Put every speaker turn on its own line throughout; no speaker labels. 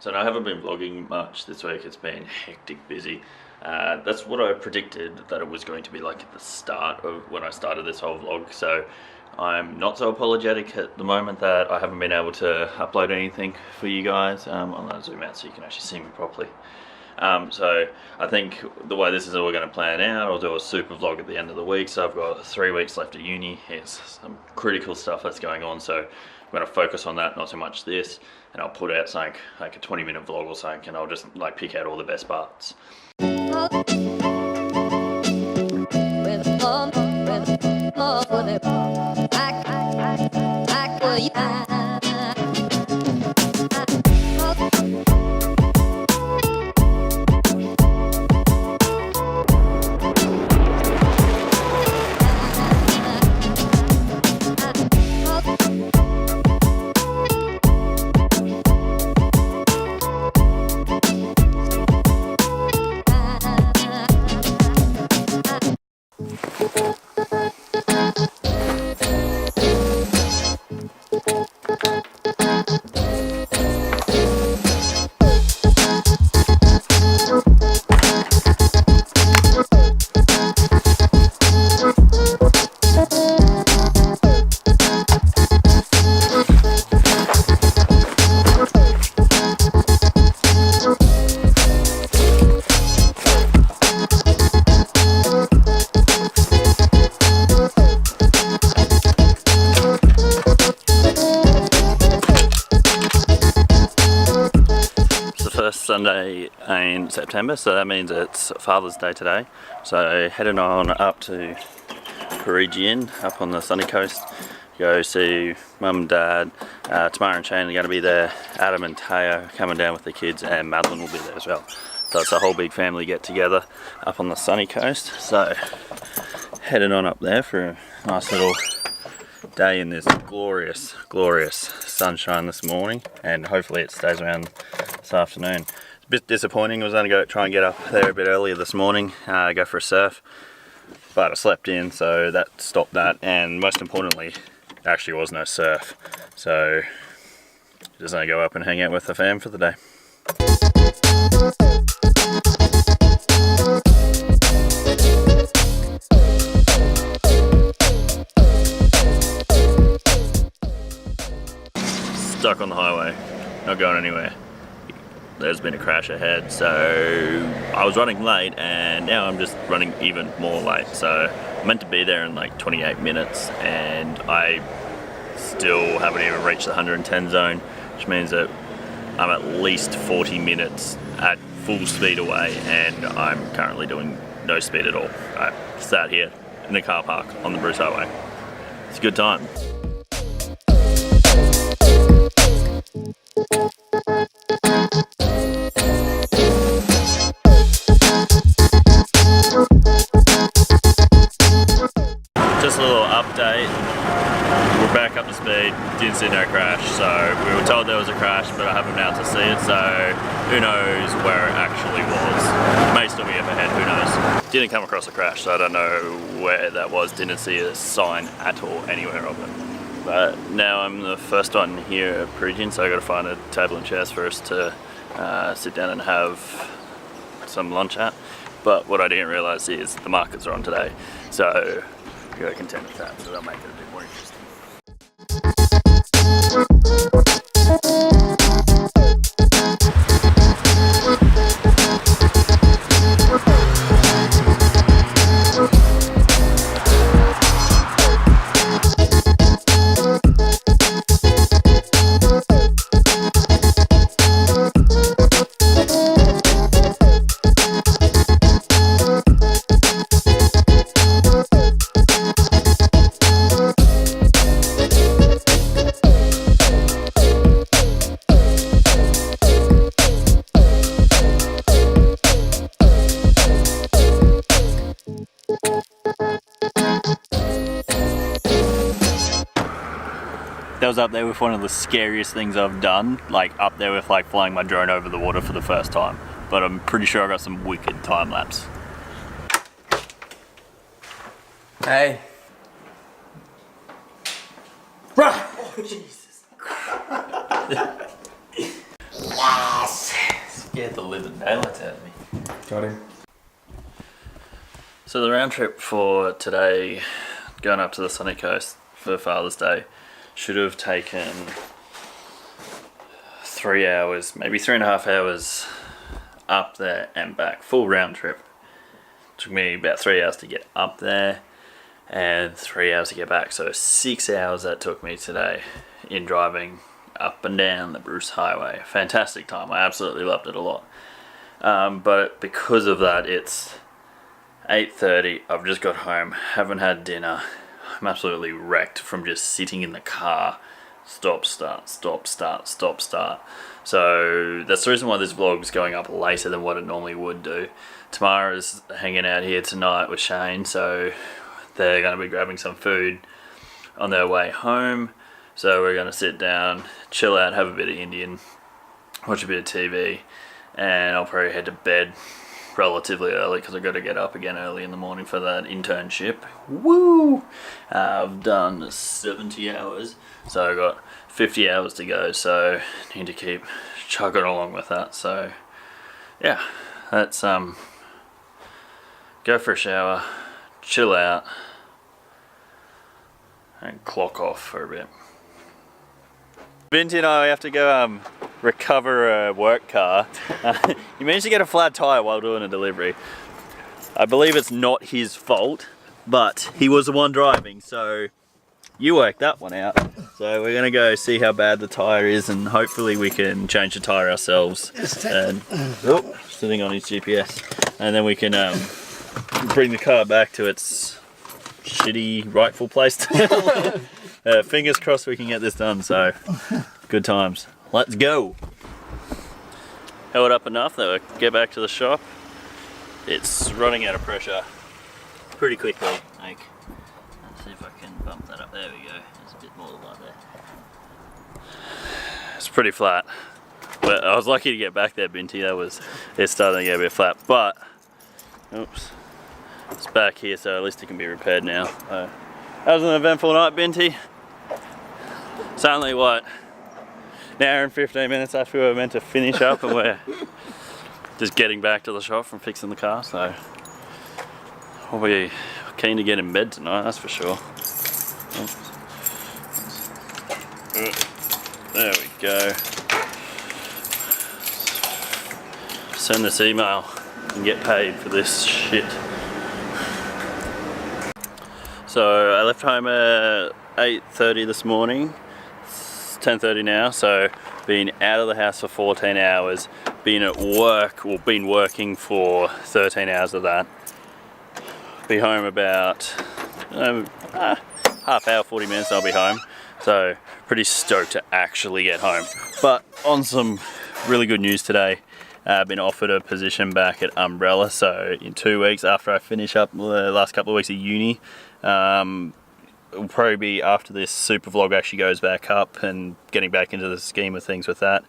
So I haven't been vlogging much this week. It's been hectic busy. That's what I predicted that it was going to be like at the start of when I started this whole vlog. So I'm not so apologetic at the moment that I haven't been able to upload anything for you guys. I'll zoom out so you can actually see me properly. So I think the way this is all going to plan out, I'll do a super vlog at the end of the week. So I've got 3 weeks left at uni. Here's some critical stuff that's going on. So I'm going to focus on that, not so much this. And I'll put out something like a 20-minute vlog or something, and I'll just like pick out all the best parts. Sunday in September, so that means it's Father's Day today. So heading on up to Parisian, up on the sunny coast, go see Mum and Dad. Tamara and Shane are going to be there. Adam and Taya coming down with the kids, and Madeline will be there as well. So it's a whole big family get together up on the sunny coast. So heading on up there for a nice little day in this glorious, glorious sunshine this morning, and hopefully it stays around this afternoon. It's a bit disappointing. I was going to go try and get up there a bit earlier this morning, go for a surf, but I slept in, so that stopped that. And most importantly, there actually was no surf, so just going to go up and hang out with the fam for the day. Stuck on the highway, not going anywhere. There's been a crash ahead, so I was running late, and now I'm just running even more late. So I'm meant to be there in like 28 minutes, and I still haven't even reached the 110 zone, which means that I'm at least 40 minutes at full speed away, and I'm currently doing no speed at all. I sat here in the car park on the Bruce Highway. It's a good time. Just a little update. We're back up to speed. Didn't see no crash, so we were told there was a crash, but I haven't been able to see it, so who knows where it actually was. It may still be up ahead, who knows. Didn't come across a crash, so I don't know where that was. Didn't see a sign at all anywhere of it. But now I'm the first one here at Parisian, so I got to find a table and chairs for us to sit down and have some lunch at. But what I didn't realise is the markets are on today, so we got to contend with that, so that'll make it a bit more interesting. That was up there with one of the scariest things I've done, like up there with like flying my drone over the water for the first time. But I'm pretty sure I got some wicked time lapse.
Hey. Right. Oh, Jesus. Yes. scared the living daylights out of me.
Got him.
So the round trip for today, going up to the sunny coast for Father's Day, should have taken 3 hours, maybe 3.5 hours up there and back, full round trip. Took me about 3 hours to get up there and 3 hours to get back, so 6 hours that took me today in driving up and down the Bruce Highway. Fantastic time, I absolutely loved it a lot. But because of that, it's 8:30, I've just got home, haven't had dinner, I'm absolutely wrecked from just sitting in the car, stop, start, stop, start, stop, start. So that's the reason why this vlog's going up later than what it normally would do. Tamara's hanging out here tonight with Shane, so they're going to be grabbing some food on their way home. So we're going to sit down, chill out, have a bit of Indian, watch a bit of TV, and I'll probably head to bed relatively early because I've got to get up again early in the morning for that internship. Woo! I've done 70 hours, so I've got 50 hours to go, so I need to keep chugging along with that. So yeah, let's go for a shower, chill out, and clock off for a bit. Binti and I have to go recover a work car. He managed to get a flat tire while doing a delivery. I believe it's not his fault, but he was the one driving, so you worked that one out. So we're gonna go see how bad the tire is, and hopefully we can change the tire ourselves. And sitting on his GPS, and then we can bring the car back to its shitty rightful place. Fingers crossed we can get this done, so good times. Let's go. Held up enough that we get back to the shop. It's running out of pressure pretty quickly. Like, let's see if I can bump that up. There we go. There's a bit more light there. It's pretty flat. But I was lucky to get back there, Binti. It's starting to get a bit flat, but oops, it's back here, so at least it can be repaired now. That was an eventful night, Binti. It's only what, an hour and 15 minutes after we were meant to finish up, and we're just getting back to the shop from fixing the car, so we'll be keen to get in bed tonight, that's for sure. There we go. Send this email and get paid for this shit. So I left home at 8:30 this morning. It's 10:30 now, so been out of the house for 14 hours, been at work, or been working for 13 hours of that. Be home about half hour, 40 minutes, and I'll be home. So pretty stoked to actually get home. But on some really good news today, I've been offered a position back at Umbrella, so in 2 weeks after I finish up the last couple of weeks of uni, it'll probably be after this Supervlog actually goes back up and getting back into the scheme of things with that,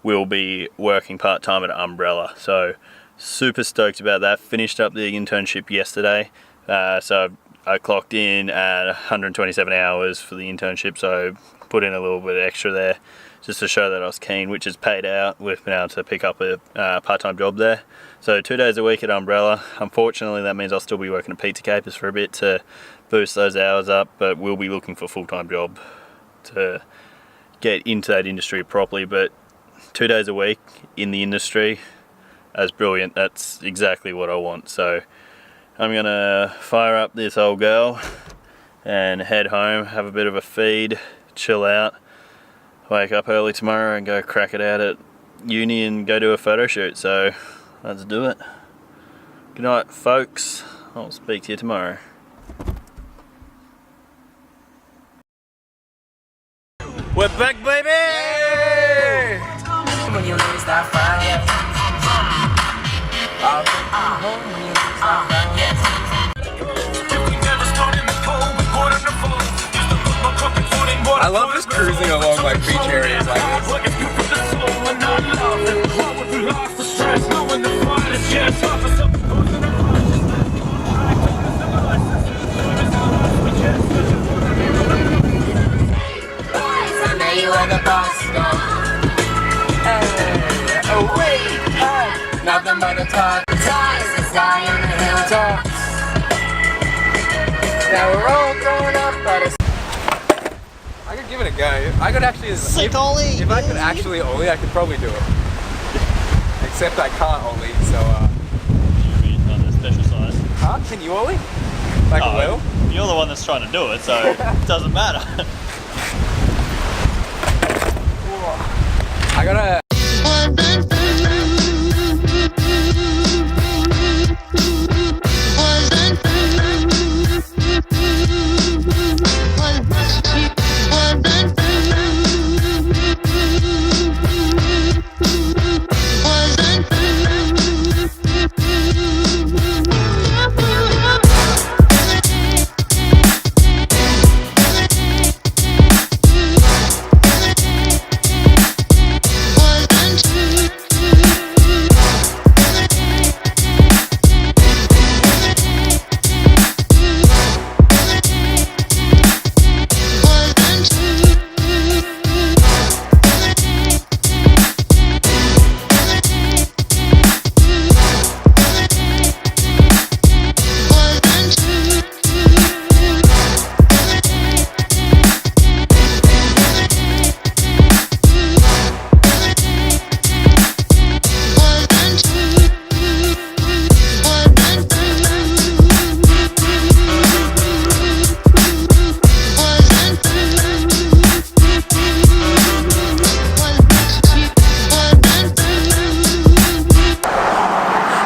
we'll be working part-time at Umbrella. So super stoked about that. Finished up the internship yesterday, so I clocked in at 127 hours for the internship, so put in a little bit extra there just to show that I was keen, which is paid out. We've been able to pick up a part-time job there. So 2 days a week at Umbrella. Unfortunately, that means I'll still be working at Pizza Capers for a bit to boost those hours up, but we'll be looking for a full-time job to get into that industry properly. But 2 days a week in the industry, that's brilliant. That's exactly what I want. So I'm gonna fire up this old girl and head home, have a bit of a feed, chill out, wake up early tomorrow and go crack it out at uni and go do a photo shoot. So let's do it. Good night, folks. I'll speak to you tomorrow. We're back, baby! When you lose that fire.
I love just cruising along like beach areas like this.
You are the boss. Hey, away.
hilltop. Now we're all growing up, but
I could give it a go. I could actually,
Sick ollie,
if I could actually ollie, I could probably do it. Except I can't ollie, so
You read on the special size.
Huh? Can you ollie? Like a whale?
You're the one that's trying to do it, so it doesn't matter.
I gotta.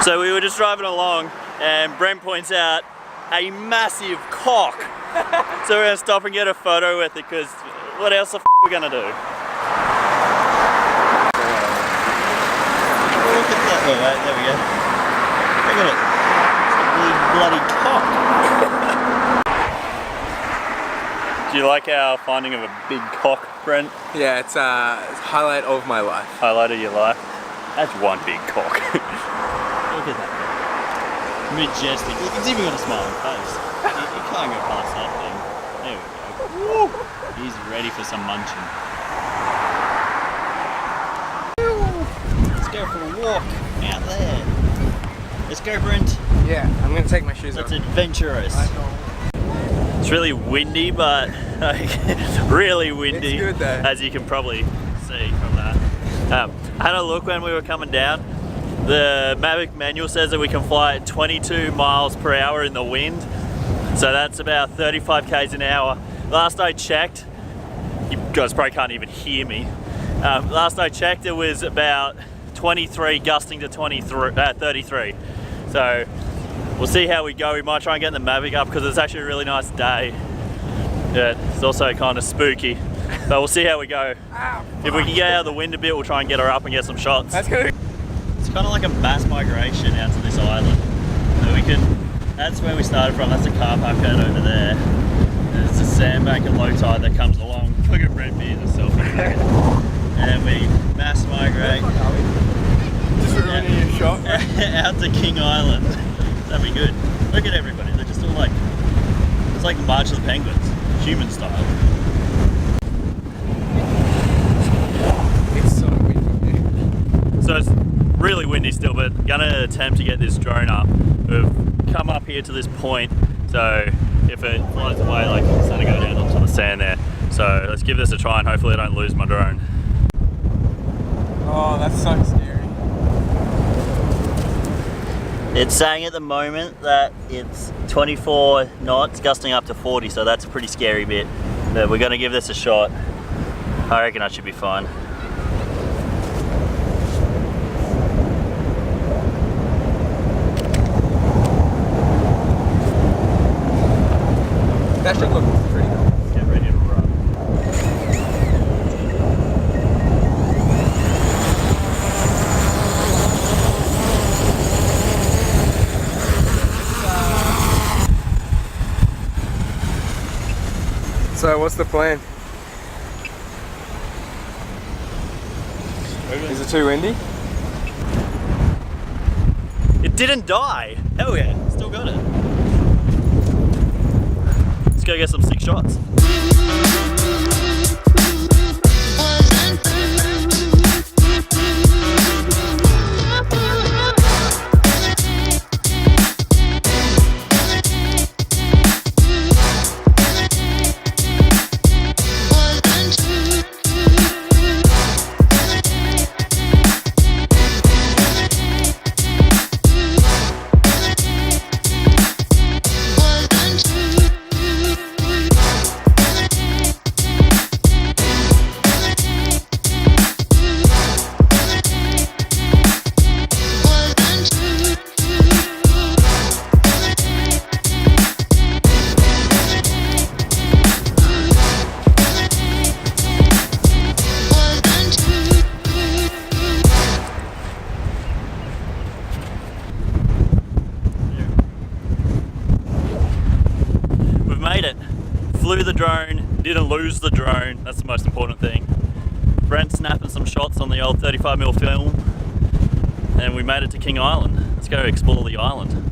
So we were just driving along and Brent points out a massive cock. So we're gonna stop and get a photo with it because what else the f are we gonna do? Look at that, oh, right, there we go. Look at it, it's a big bloody cock. Do you like our finding of a big cock, Brent?
Yeah, it's a highlight of my life.
Highlight of your life? That's one big cock. Look at that. Majestic. Look, it's even got a smiling face. You can't go past that thing. There we go. Woo. He's ready for some munching. Let's go for a walk out there. Let's go, Brent.
Yeah, I'm gonna take my shoes off.
That's adventurous. It's really windy, but like, really windy.
It's good though.
As you can probably see from that. I had a look when we were coming down. The Mavic manual says that we can fly at 22 miles per hour in the wind. So that's about 35 k's an hour. Last I checked, you guys probably can't even hear me. Last I checked, it was about 23 gusting to 33. So we'll see how we go. We might try and get the Mavic up because it's actually a really nice day. Yeah, it's also kind of spooky. But we'll see how we go. If we can get out of the wind a bit, we'll try and get her up and get some shots.
That's good.
It's kind of like a mass migration out to this island. So we can, that's where we started from. That's the car park out over there. There's a sandbank at low tide that comes along. Look at Brent being a selfie. And we mass migrate.
Just ruining your shot.
Out to King Island. That'd be good. Look at everybody. They're just all like, it's like the March of the Penguins, human style.
It's so windy.
So it's really windy still, but gonna attempt to get this drone up. We've come up here to this point, so if it flies away, like it's gonna go down onto the sand there. So let's give this a try and hopefully I don't lose my drone.
Oh, that's so scary.
It's saying at the moment that it's 24 knots, gusting up to 40, so that's a pretty scary bit. But we're gonna give this a shot. I reckon I should be fine.
That should look pretty good.
Get ready to run.
So what's the plan? Is it too windy?
It didn't die. Hell yeah, still got it. Let's go get some sick shots. drone, didn't lose the drone, that's the most important thing. Brent's snapping some shots on the old 35mm film, and we made it to King Island. Let's go explore the island.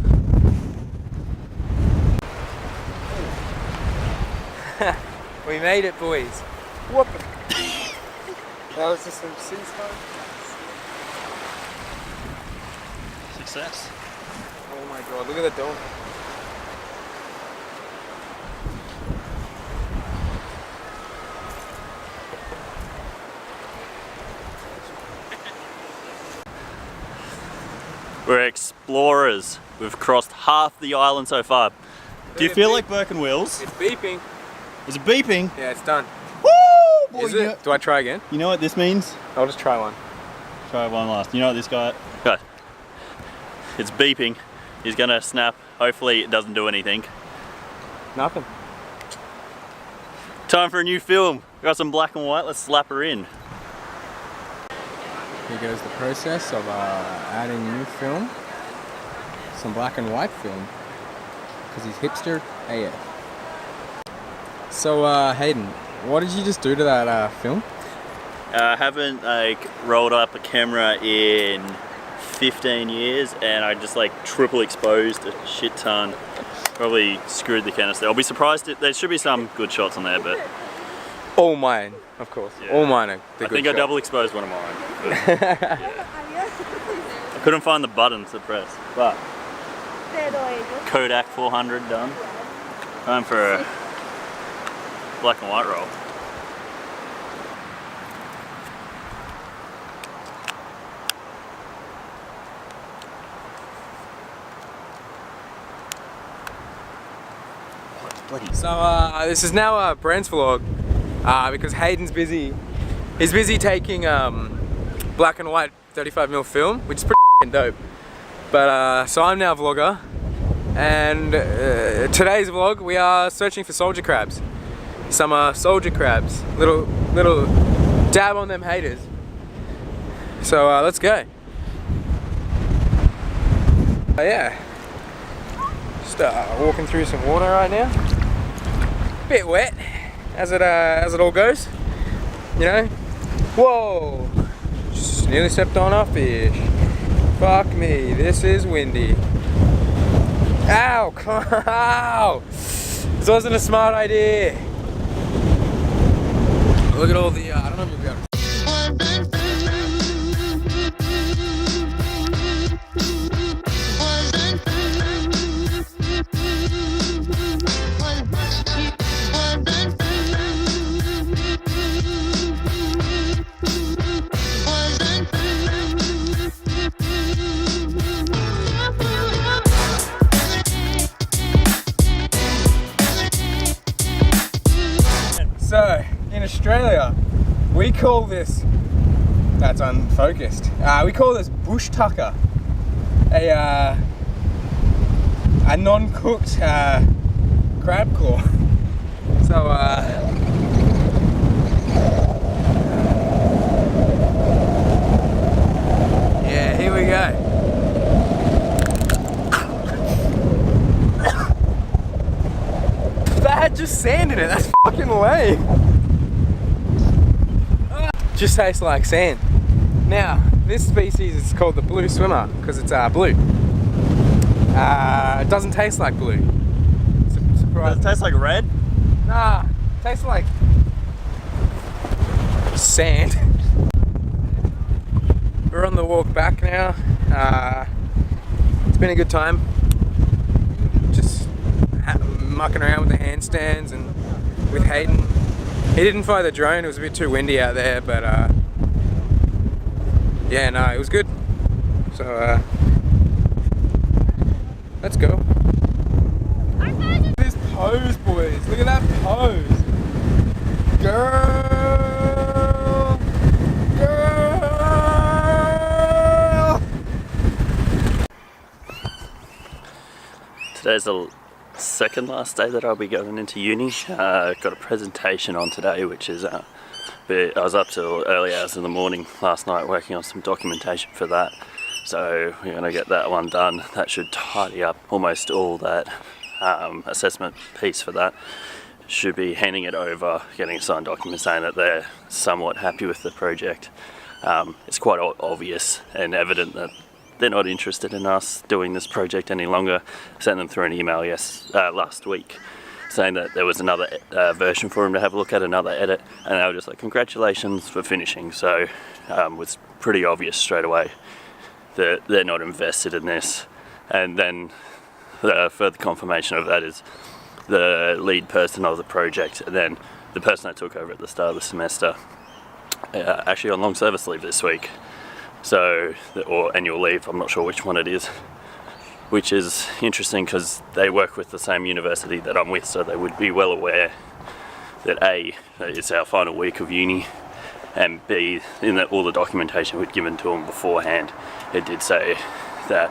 We made it, boys. What the? That was just some sea smoke.
Success.
Oh my god, look at the dome.
We're explorers. We've crossed half the island so far. Do you feel like Burke and Wills?
It's beeping.
Is it beeping?
Yeah, it's done.
Woo! Boy,
Is it? Do I try again?
You know what this means?
I'll just try one.
Try one last. You know what this guy... Okay. It's beeping. He's gonna snap. Hopefully it doesn't do anything.
Nothing.
Time for a new film. Got some black and white. Let's slap her in.
Here goes the process of adding new film. Some black and white film. Because he's hipster AF. So Hayden, what did you just do to that film?
I haven't rolled up a camera in 15 years, and I just triple exposed a shit ton. Probably screwed the canister. I'll be surprised if there should be some good shots on there, but
All mine, of course. Yeah. All mine are the
I
good
think
shots.
I double exposed one of mine. But, yeah. I couldn't find the button to press, but Kodak 400 done. Time for a black and white roll.
So this is now Brent's vlog because Hayden's busy. He's busy taking black and white 35mm film, which is pretty dope. But so I'm now vlogger, and today's vlog we are searching for soldier crabs. Some soldier crabs, little dab on them haters. So let's go. Yeah, just walking through some water right now. Bit wet, as it all goes, you know. Whoa! Just nearly stepped on a fish. Fuck me, this is windy. Ow! Ow! This wasn't a smart idea. Look at all the. I don't know if you'll be able to. So, in Australia, we call this, that's unfocused, we call this bush tucker, a non-cooked crab claw. So, yeah, here we go. That had just sand in it, that's fucking lame. Just tastes like sand. Now, this species is called the blue swimmer because it's blue. It doesn't taste like blue. Surprise.
Does it taste like red?
Nah, it tastes like sand. We're on the walk back now. It's been a good time. Just mucking around with the handstands and with Hayden. He didn't fly the drone, it was a bit too windy out there, but yeah, no, it was good. So let's go. This pose, boys, look at that pose. Girl, girl.
Today's the second last day that I'll be going into uni. Got a presentation on today, which is I was up till early hours in the morning last night working on some documentation for that. So we're going to get that one done. That should tidy up almost all that assessment piece for that. should be handing it over, getting a signed document saying that they're somewhat happy with the project. It's quite obvious and evident that they're not interested in us doing this project any longer. I sent them through an email last week saying that there was another version for them to have a look at, another edit, and they were just like, congratulations for finishing. So it was pretty obvious straight away that they're not invested in this. And then the further confirmation of that is the lead person of the project, and then the person that took over at the start of the semester, actually on long service leave this week, so, or annual leave, I'm not sure which one it is, which is interesting because they work with the same university that I'm with, so they would be well aware that A, it's our final week of uni, and B, in that all the documentation we'd given to them beforehand, it did say that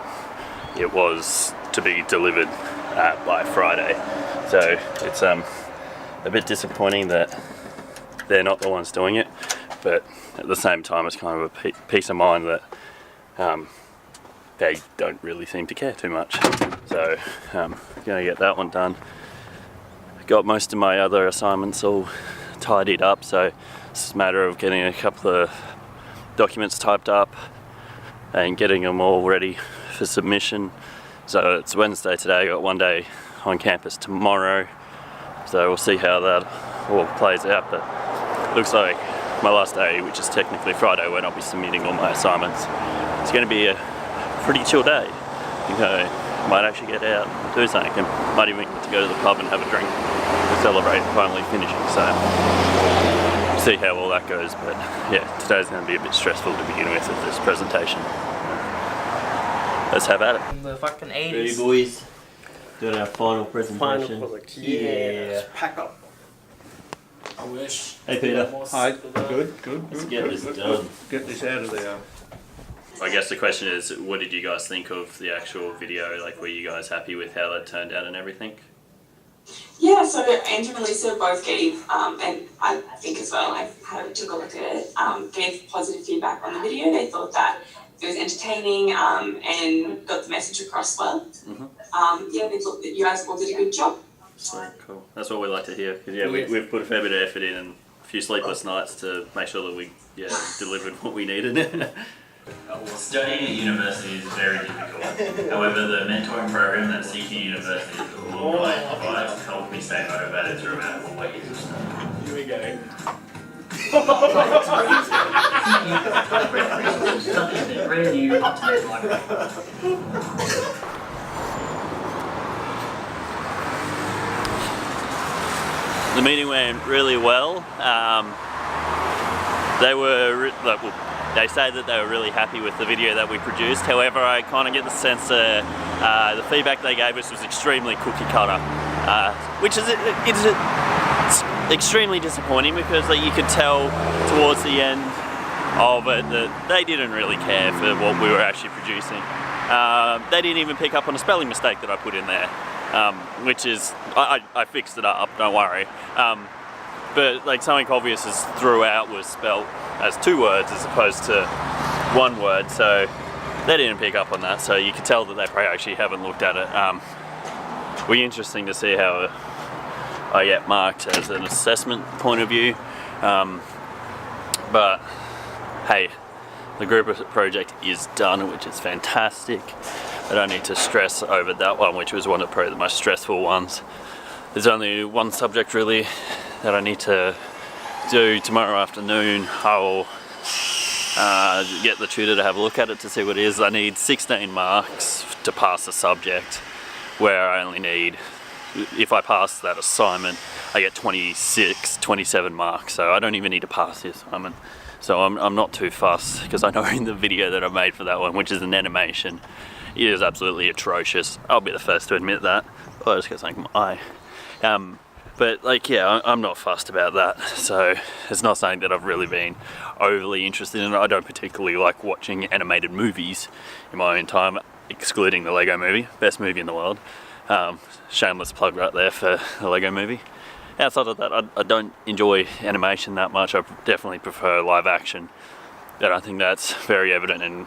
it was to be delivered by Friday. So it's a bit disappointing that they're not the ones doing it, but at the same time it's kind of a peace of mind that they don't really seem to care too much. So I'm going to get that one done. Got most of my other assignments all tidied up, so it's a matter of getting a couple of documents typed up and getting them all ready for submission. So it's Wednesday today, I got one day on campus tomorrow, so we'll see how that all plays out, but it looks like my last day, which is technically Friday, when I'll be submitting all my assignments, it's going to be a pretty chill day. You know, might actually get out, do something, and might even get to go to the pub and have a drink to celebrate finally finishing. So see how all that goes, but yeah, today's going to be a bit stressful to begin with this presentation. Let's have at it.
In the fucking 80s.
Ready, boys? Doing our final presentation.
Final project.
Yeah.
Pack up. I wish.
Hey Peter.
Hi. Good.
Let's get this done.
Get this out of there.
I guess the question is, what did you guys think of the actual video? Like, were you guys happy with how that turned out and everything?
Yeah, so Andrew and Lisa both gave, and I think as well, I took a look at it, gave positive feedback on the video. They thought that it was entertaining and got the message across well. Yeah, they thought that you guys all did a good job.
Sweet, cool. That's what we like to hear. Cause yeah, we've put a fair bit of effort in and a few sleepless nights to make sure that we delivered what we needed. Studying at university is very difficult. However, the mentoring program that CQ University provides helped me stay motivated throughout 4 years of study.
Here we go.
Something that brand new up to date library.
The meeting went really well. They say that they were really happy with the video that we produced. However, I kind of get the sense that the feedback they gave us was extremely cookie cutter, which is it's extremely disappointing because you could tell towards the end of it that they didn't really care for what we were actually producing. They didn't even pick up on a spelling mistake that I put in there, which is, I fixed it up, don't worry. But like something obvious as throughout was spelt as 2 words as opposed to 1 word, so they didn't pick up on that, so you could tell that they probably actually haven't looked at it. It'll be interesting to see how I get marked as an assessment point of view, but hey, the group project is done, which is fantastic. I don't need to stress over that one, which was one of probably the most stressful ones. There's only one subject really that I need to do tomorrow afternoon. I'll get the tutor to have a look at it to see what it is. I need 16 marks to pass the subject, where I only need, if I pass that assignment, I get 27 marks, so I don't even need to pass the assignment. So I'm not too fussed, because I know in the video that I made for that one, which is an animation, it is absolutely atrocious. I'll be the first to admit that. Oh, I just got something in my eye. But like, yeah, I'm not fussed about that, so it's not something that I've really been overly interested in. I don't particularly like watching animated movies in my own time, excluding the Lego movie, best movie in the world. Shameless plug right there for the Lego movie. Outside of that, I don't enjoy animation that much. I definitely prefer live action, and I think that's very evident in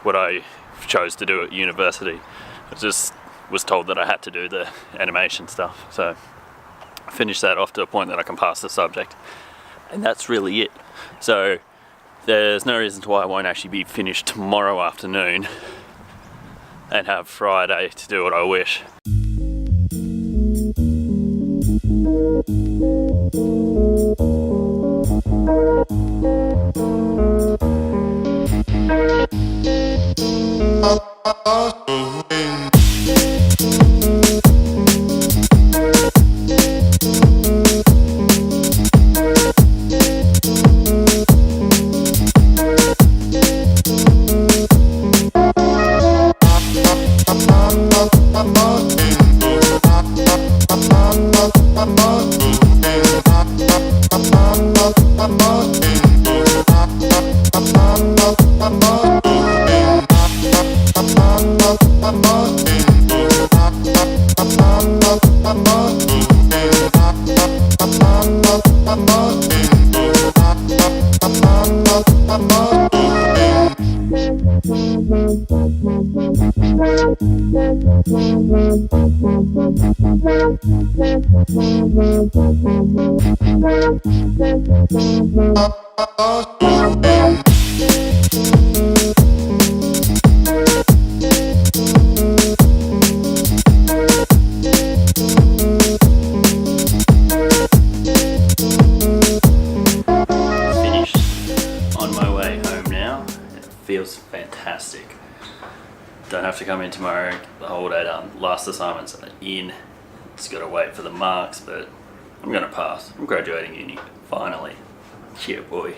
what I chose to do at university. I just was told that I had to do the animation stuff, so finish that off to a point that I can pass the subject. And that's really it. So there's no reason why I won't actually be finished tomorrow afternoon and have Friday to do what I wish. Feels fantastic. Don't have to come in tomorrow, the whole day done. Last assignment's in. Just gotta wait for the marks, but I'm gonna pass. I'm graduating uni, finally. Yeah, boy.